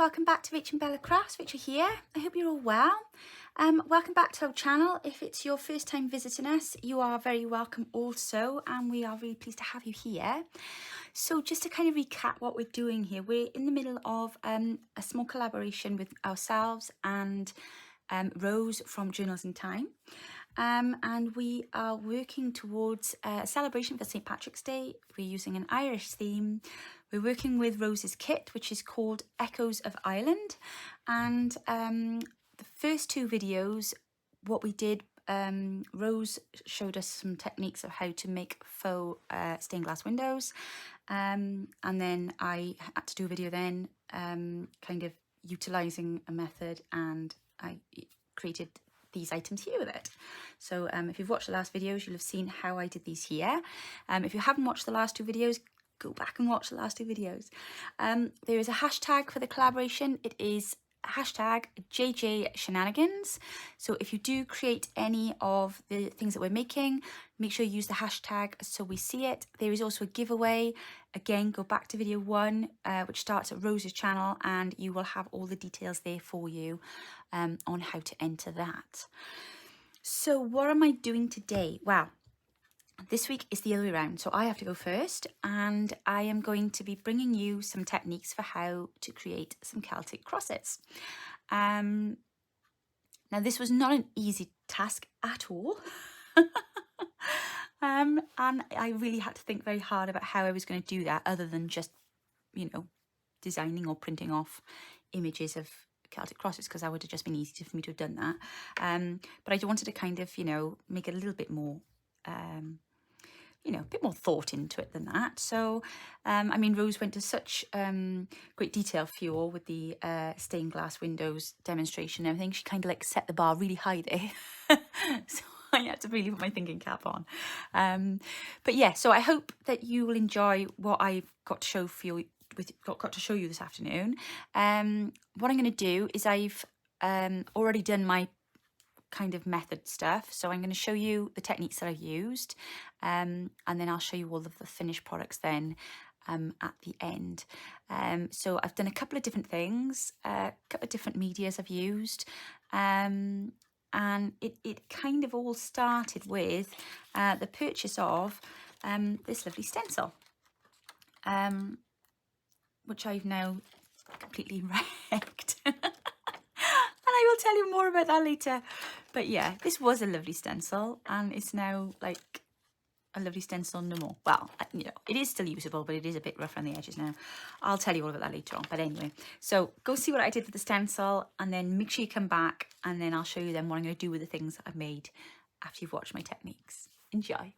welcome back to Rach and Bella Crafts. Rachel here. I hope you're all well. Welcome back to our channel. If it's your first time visiting us, you are very welcome also, and we are really pleased to have you here. So just to kind of recap what we're doing here, we're in the middle of a small collaboration with ourselves and Rose from Journals in Time. And we are working towards a celebration for St. Patrick's Day. We're using an Irish theme. We're working with Rose's kit, which is called Echoes of Ireland. And the first two videos, what we did, Rose showed us some techniques of how to make faux stained glass windows. And then I had to do a video then, kind of utilising a method, and I created these items here with it. So if you've watched the last videos, you'll have seen how I did these here. If you haven't watched the last two videos, go back and watch the last two videos. There is a hashtag for the collaboration. It is hashtag JJ Shenanigans. So if you do create any of the things that we're making, make sure you use the hashtag so we see it. There is also a giveaway. Again, go back to video 1, which starts at Rose's channel, and you will have all the details there for you on how to enter that. So what am I doing today? Well, this week is the other way around, so I have to go first, and I am going to be bringing you some techniques for how to create some Celtic crosses. Now, this was not an easy task at all. And I really had to think very hard about how I was going to do that, other than just, you know, designing or printing off images of Celtic crosses, because that would have just been easy for me to have done that. But I wanted to kind of, you know, make it a little bit more you know, a bit more thought into it than that. So, I mean, Rose went to such great detail for you all with the stained glass windows demonstration and everything. She kind of like set the bar really high there. So I had to really put my thinking cap on. But yeah, so I hope that you will enjoy what I've got to show for you, got to show you this afternoon. What I'm going to do is I've already done my kind of method stuff, so I'm going to show you the techniques that I've used, and then I'll show you all of the finished products then at the end. So I've done a couple of different things, a couple of different medias I've used, and it kind of all started with the purchase of this lovely stencil, which I've now completely wrecked. I will tell you more about that later. But yeah, this was a lovely stencil, and it's now like a lovely stencil no more. Well, you know, it is still usable, but it is a bit rough around the edges now. I'll tell you all about that later on. But anyway, so go see what I did with the stencil, and then make sure you come back, and then I'll show you then what I'm going to do with the things that I've made after you've watched my techniques. Enjoy.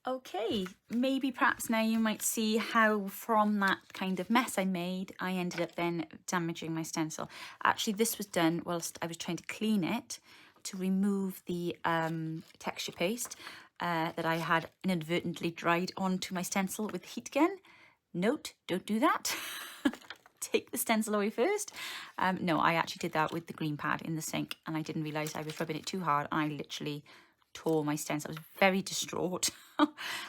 Okay, maybe perhaps now you might see how from that kind of mess I made, I ended up then damaging my stencil. Actually, this was done whilst I was trying to clean it to remove the texture paste that I had inadvertently dried onto my stencil with heat gun. Note, don't do that. Take the stencil away first. No, I actually did that with the green pad in the sink, and I didn't realise I was rubbing it too hard, and I literally tore my stencil. I was very distraught.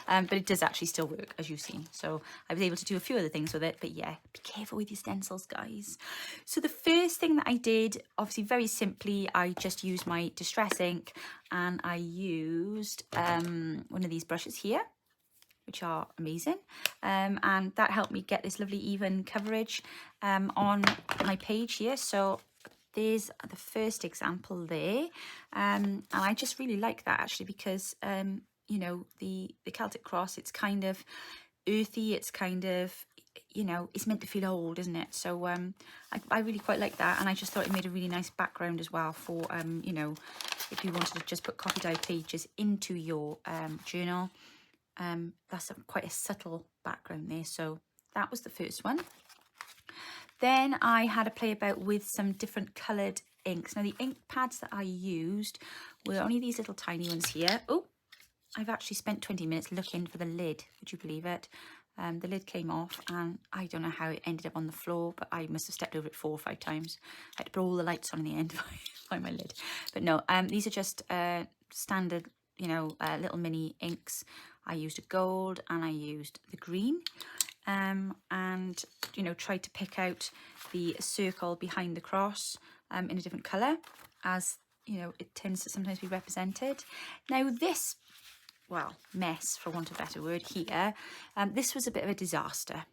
But it does actually still work, as you've seen. So I was able to do a few other things with it, but yeah, be careful with your stencils, guys. So the first thing that I did, obviously very simply, I just used my distress ink, and I used one of these brushes here, which are amazing, and that helped me get this lovely even coverage on my page here. So there's the first example there, and I just really like that actually, because you know, the Celtic Cross, it's kind of earthy, it's kind of, you know, it's meant to feel old, isn't it? So I really quite like that, and I just thought it made a really nice background as well for you know, if you wanted to just put coffee dye pages into your journal. That's quite a subtle background there. So that was the first one. Then I had a play about with some different coloured inks. Now the ink pads that I used were only these little tiny ones here. Oh, I've actually spent 20 minutes looking for the lid. Would you believe it? The lid came off, and I don't know how it ended up on the floor, but I must have stepped over it 4 or 5 times. I had to put all the lights on in the end to find my lid. But no, these are just standard, you know, little mini inks. I used a gold and I used the green, and you know, tried to pick out the circle behind the cross in a different colour, as you know, it tends to sometimes be represented. Now this, well, mess for want of a better word here, this was a bit of a disaster,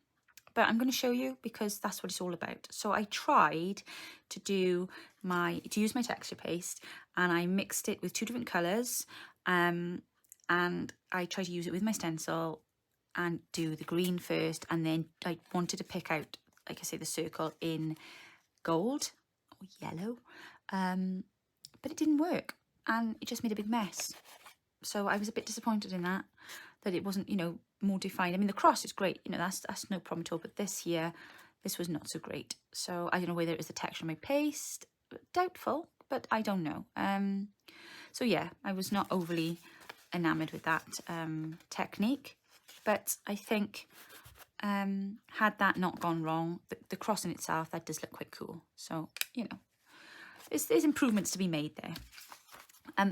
but I'm going to show you because that's what it's all about. So I tried to use my texture paste, and I mixed it with 2 different colours, and I tried to use it with my stencil and do the green first, and then I wanted to pick out, like I say, the circle in gold or yellow, but it didn't work, and it just made a big mess. So I was a bit disappointed in that it wasn't, you know, more defined. I mean, the cross is great, you know, that's no problem at all, but this was not so great. So I don't know whether it was the texture of my paste, doubtful, but I don't know. So yeah, I was not overly enamoured with that technique, but I think had that not gone wrong, the cross in itself, that does look quite cool. So, you know, there's improvements to be made there.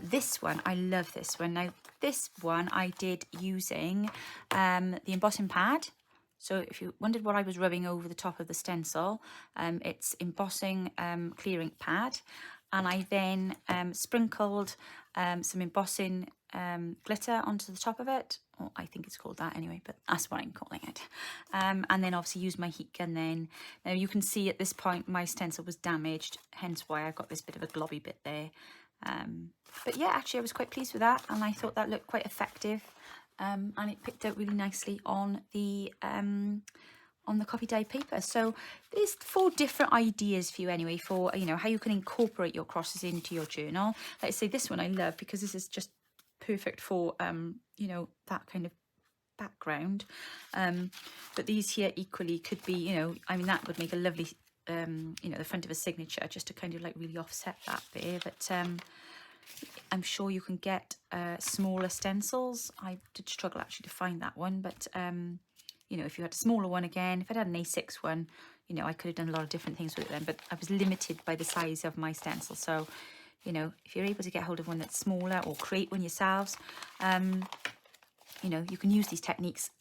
This one, I love this one. Now, this one I did using the embossing pad. So if you wondered what I was rubbing over the top of the stencil, it's embossing clear ink pad. And I then sprinkled some embossing glitter onto the top of it. Well, I think it's called that anyway, but that's what I'm calling it. And then obviously used my heat gun then. Now you can see at this point my stencil was damaged, hence why I've got this bit of a globby bit there. But yeah, actually I was quite pleased with that, and I thought that looked quite effective, and it picked out really nicely on the copy dye paper. So there's 4 different ideas for you anyway, for, you know, how you can incorporate your crosses into your journal. Like I say, this one I love because this is just perfect for you know, that kind of background, but these here equally could be, you know, I mean, that would make a lovely you know, the front of a signature, just to kind of like really offset that there. But I'm sure you can get smaller stencils. I did struggle actually to find that one, but you know, if you had a smaller one, again, if I'd had an A6 one, you know, I could have done a lot of different things with it then, but I was limited by the size of my stencil. So, you know, if you're able to get hold of one that's smaller or create one yourselves, you know, you can use these techniques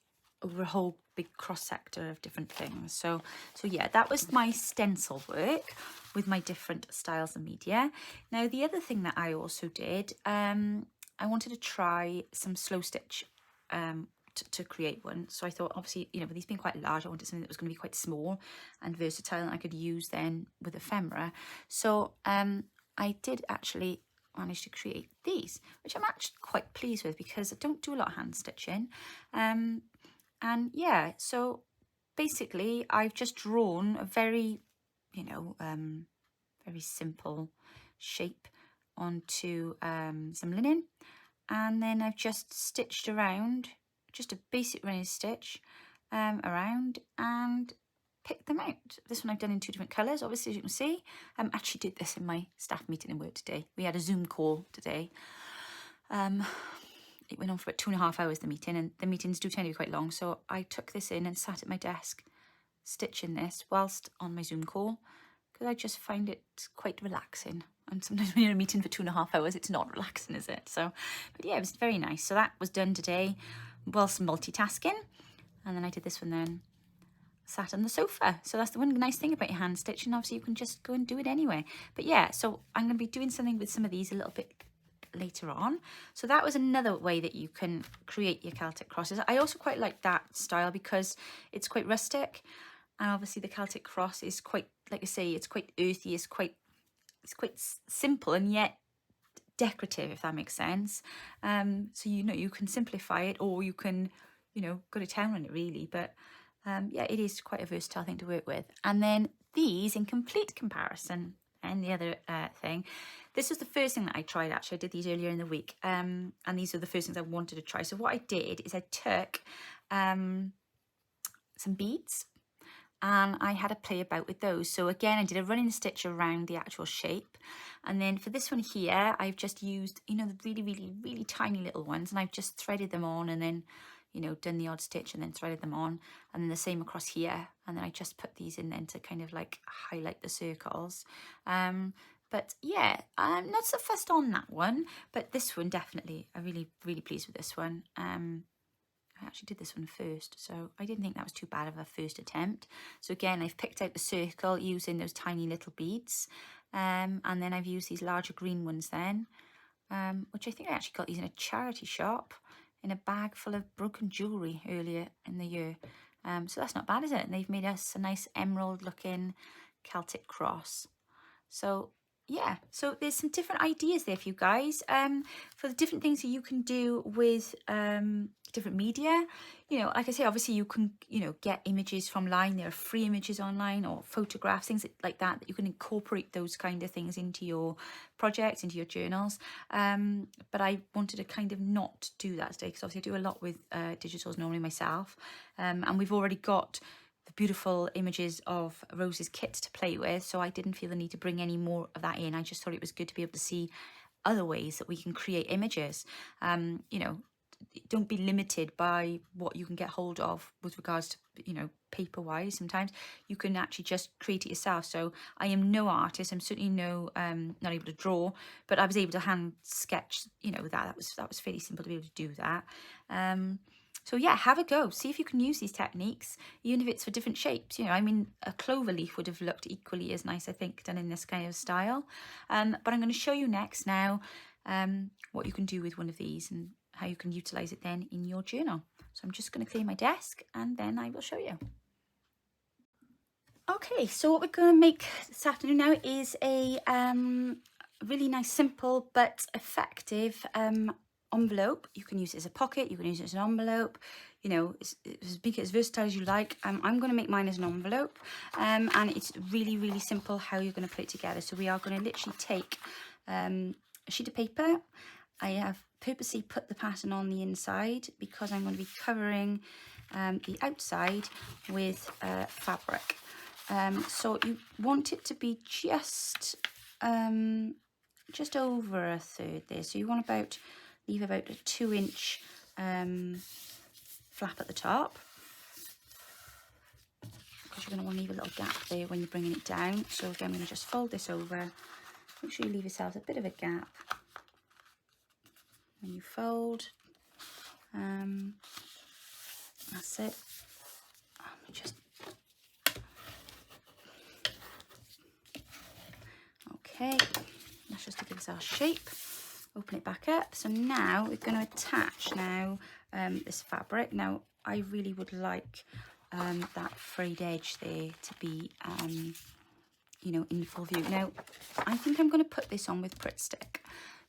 over a whole big cross sector of different things. So yeah, that was my stencil work with my different styles of media. Now the other thing that I also did, I wanted to try some slow stitch to create one. So I thought, obviously, you know, with these being quite large, I wanted something that was going to be quite small and versatile, and I could use then with ephemera. So I did actually manage to create these, which I'm actually quite pleased with because I don't do a lot of hand stitching. And yeah, so basically I've just drawn a very, you know, very simple shape onto some linen, and then I've just stitched around, just a basic running stitch around, and pick them out. This one I've done in 2 different colours, obviously, as you can see. I actually did this in my staff meeting in work today. We had a Zoom call today. It went on for about 2.5 hours, the meeting, and the meetings do tend to be quite long. So I took this in and sat at my desk stitching this whilst on my Zoom call, because I just find it quite relaxing. And sometimes when you're in a meeting for 2.5 hours, it's not relaxing, is it? So, but yeah, it was very nice. So that was done today whilst multitasking. And then I did this one then, sat on the sofa. So that's the one nice thing about your hand stitching. Obviously, you can just go and do it anyway. But yeah, so I'm going to be doing something with some of these a little bit later on. So that was another way that you can create your Celtic crosses. I also quite like that style because it's quite rustic, and obviously the Celtic cross is quite, like I say, it's quite earthy, it's quite simple and yet decorative, if that makes sense. So you can simplify it, or you can go to town on it really, but yeah, it is quite a versatile thing to work with. And then these, in complete comparison, and the other thing, this was the first thing that I tried. Actually, I did these earlier in the week, and these are the first things I wanted to try. So what I did is I took some beads, and I had a play about with those. So again, I did a running stitch around the actual shape, and then for this one here, I've just used the really tiny little ones, and I've just threaded them on, and then done the odd stitch and then threaded them on, and then the same across here, and then I just put these in then to kind of like highlight the circles. But yeah, I'm not so fussed on that one, but this one definitely, I'm really pleased with this one. I actually did this one first, so I didn't think that was too bad of a first attempt. So again, I've picked out the circle using those tiny little beads, and then I've used these larger green ones then, which I think I actually got these in a charity shop in a bag full of broken jewellery earlier in the year. So that's not bad, is it? And they've made us a nice emerald looking Celtic cross. So yeah, so there's some different ideas there for you guys, for the different things that you can do with different media. Like I say, obviously you can get images from line. There are free images online, or photographs, things like that you can incorporate those kind of things into your projects, into your journals. But I wanted to kind of not do that today, because obviously I do a lot with digitals normally myself, and we've already got the beautiful images of Rose's kit to play with, so I didn't feel the need to bring any more of that in. I just thought it was good to be able to see other ways that we can create images. Don't be limited by what you can get hold of with regards to paper wise. Sometimes you can actually just create it yourself. So I am no artist, I'm certainly not able to draw, but I was able to hand sketch that was fairly simple to be able to do that. So yeah, have a go. See if you can use these techniques, even if it's for different shapes. I mean, a clover leaf would have looked equally as nice, I think, done in this kind of style. But I'm going to show you next now what you can do with one of these and how you can utilise it then in your journal. So I'm just going to clear my desk and then I will show you. Okay, so what we're going to make this afternoon now is a really nice, simple but effective envelope. You can use it as a pocket, you can use it as an envelope, make it as versatile as you like. I'm going to make mine as an envelope, and it's really simple how you're going to put it together. So we are going to literally take a sheet of paper. I have purposely put the pattern on the inside because I'm going to be covering the outside with fabric. So you want it to be just over a third there. So you want leave about a 2-inch flap at the top, because you're going to want to leave a little gap there when you're bringing it down. So again, I'm going to just fold this over. Make sure you leave yourselves a bit of a gap when you fold. That's it. Okay, that's just to give us our shape. Open it back up. So now we're going to attach this fabric. Now I really would like that frayed edge there to be in full view. Now I think I'm going to put this on with Pritt Stick,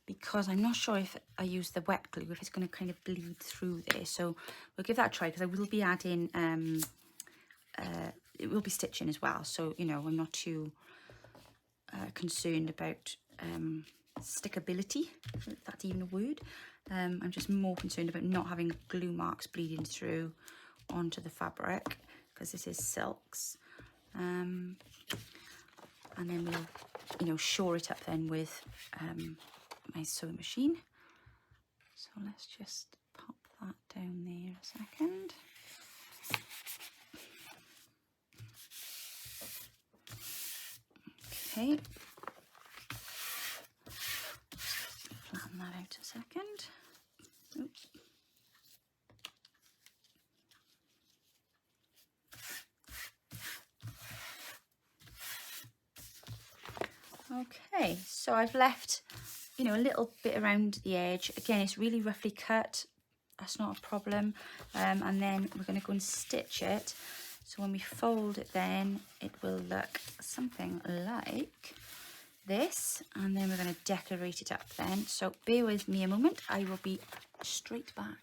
because I'm not sure if I use the wet glue, if it's going to kind of bleed through there. So we'll give that a try, because I will be adding it will be stitching as well, so I'm not too concerned about stickability, if that's even a word. I'm just more concerned about not having glue marks bleeding through onto the fabric, because this is silks. And then we'll, you know, shore it up then with my sewing machine. So let's just pop that down there a second. Okay. Flatten that out a second. Oops. Okay, so I've left, you know, a little bit around the edge. Again, it's really roughly cut. That's not a problem. And then we're going to go and stitch it. So when we fold it, then it will look something like this. And then we're going to decorate it up then. So bear with me a moment. I will be straight back.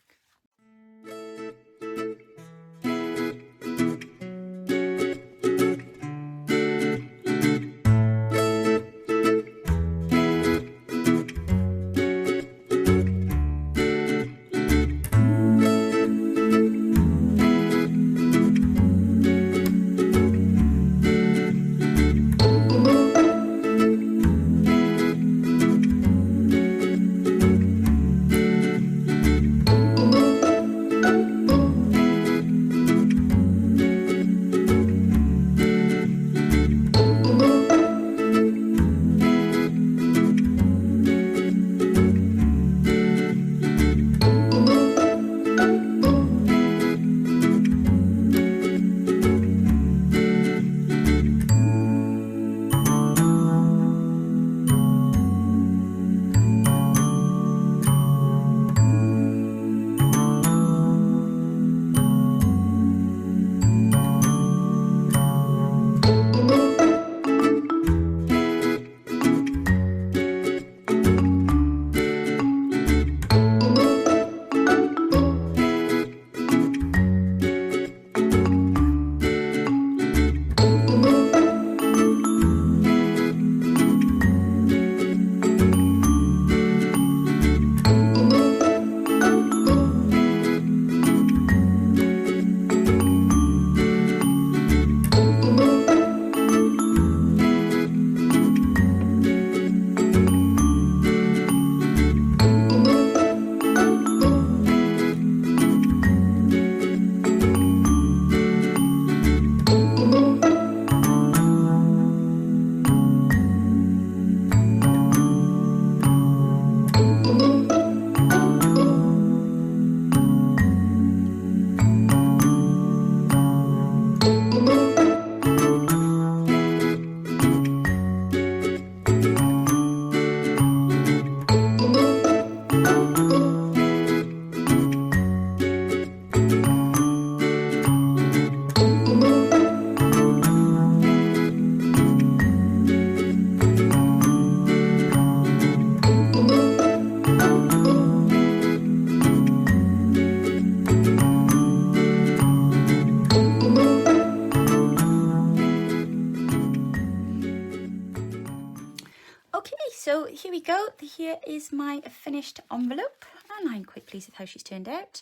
So here we go. Here is my finished envelope, and I'm quite pleased with how she's turned out.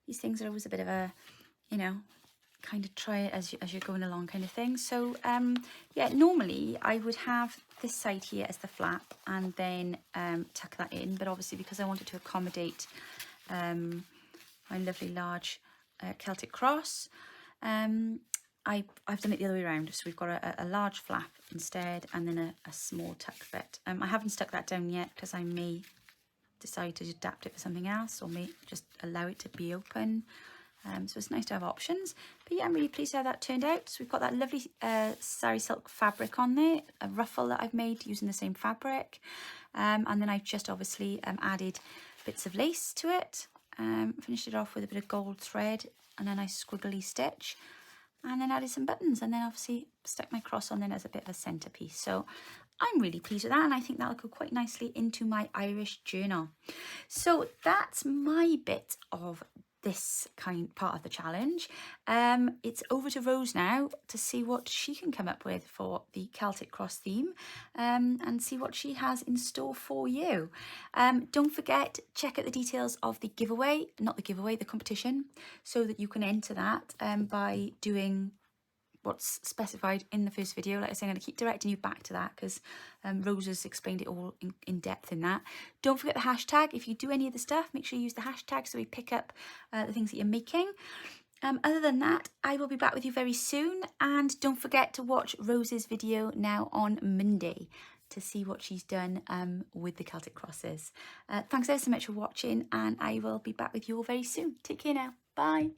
These things are always a bit of a, you know, kind of try it as you're going along kind of thing. So yeah, normally I would have this side here as the flap and then tuck that in, but obviously because I wanted to accommodate my lovely large Celtic cross, I've done it the other way around. So we've got a large flap instead, and then a small tuck bit. I haven't stuck that down yet because I may decide to adapt it for something else, or may just allow it to be open. So it's nice to have options. But yeah, I'm really pleased how that turned out. So we've got that lovely sari silk fabric on there, a ruffle that I've made using the same fabric. And then I've just obviously added bits of lace to it. Finished it off with a bit of gold thread and a nice squiggly stitch. And then added some buttons, and then obviously stuck my cross on then as a bit of a centerpiece. So I'm really pleased with that, and I think that'll go quite nicely into my Irish journal. So that's my bit of this part of the challenge. It's over to Rose now to see what she can come up with for the Celtic Cross theme, and see what she has in store for you. Don't forget, check out the details of the giveaway, the competition, so that you can enter that by doing what's specified in the first video. Like I say, I'm going to keep directing you back to that because Rose has explained it all in depth in that. Don't forget the hashtag. If you do any of the stuff, make sure you use the hashtag so we pick up the things that you're making. Other than that, I will be back with you very soon, and don't forget to watch Rose's video now on Monday to see what she's done with the Celtic Crosses. Thanks ever so much for watching, and I will be back with you all very soon. Take care now. Bye.